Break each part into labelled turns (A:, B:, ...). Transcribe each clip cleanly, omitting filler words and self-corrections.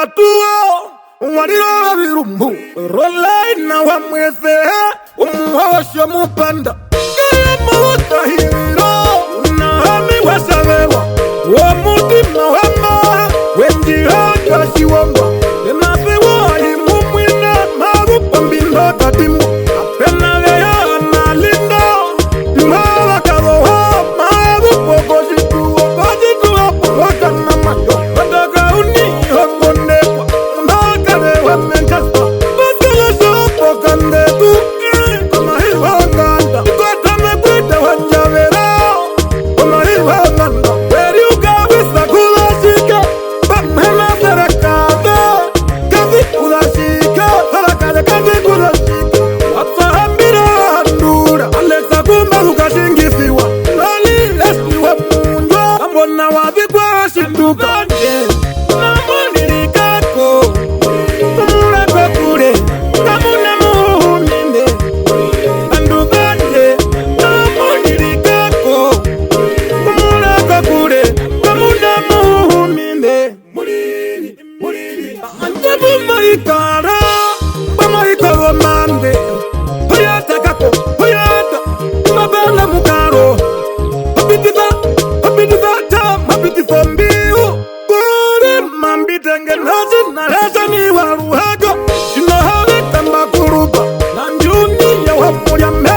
A: Tuo Wariro virumbu Rolai na wamwese Umuhosho mupanda Kaya mawata hiro Unahami wasawewa Wamutima wama Wenji hata shiwamba Enasewa imumwina Magupa mbindo tatimbu Apena leya analinda Mawa karoha Magupo koshitu Koshitu hapo wakana mayo Wataka uni hongonekwa Mbakare wa menkasta Basala shopo kandetu Kama hiwa nganda Kota mekwete wanjavera Kama hiwa nganda Weri ukawisa kulashika Bamhena serakada Kazi kulashika Sarakada kazi kulashika Watahambira handura Alexa kumba ukashingisiwa Lali lesiwa munjwa Kambona wabikwa shinduka Namonirikako Kumurako kure Kamuna muhuminde Anduganje Namonirikako Kumurako kure Kamuna muhuminde Anjabu maikara Bamaikaro mande Hoyata kako Hoyata Mabana mukaro Habitiba ta Habitiba mbiu Kore mambitenge nazi Nareza ni waruhaga Shinohale tamba kuruba Nanjuni ya wamuya me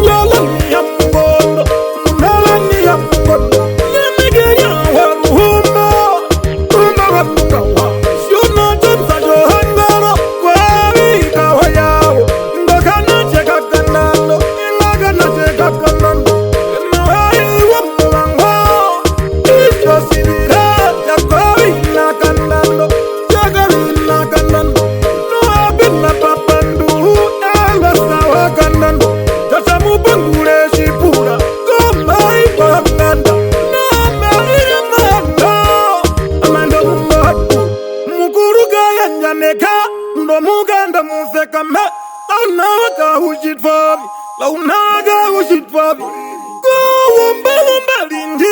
A: Nyola ni ya mgondo Munala ni ya mgondo Nyamegenya waruhuma Rumba wa mungawa Shuna jamsa johangaro Kwari kawa yao Ndokana cheka kanando Indagana cheka kanando Enawai wa mulangwa Isho sibira Jakori na kandando Jakori na kandando Noa bina papandu Ewa sawa kandando Tasa mubangure shipura Komai panganda Nama iramanda Amando mumatu Mukuru gaya njaneka Ndo muganda museka me Launaga ushit fabi Launaga ushit fabi Go wumba wumba lindi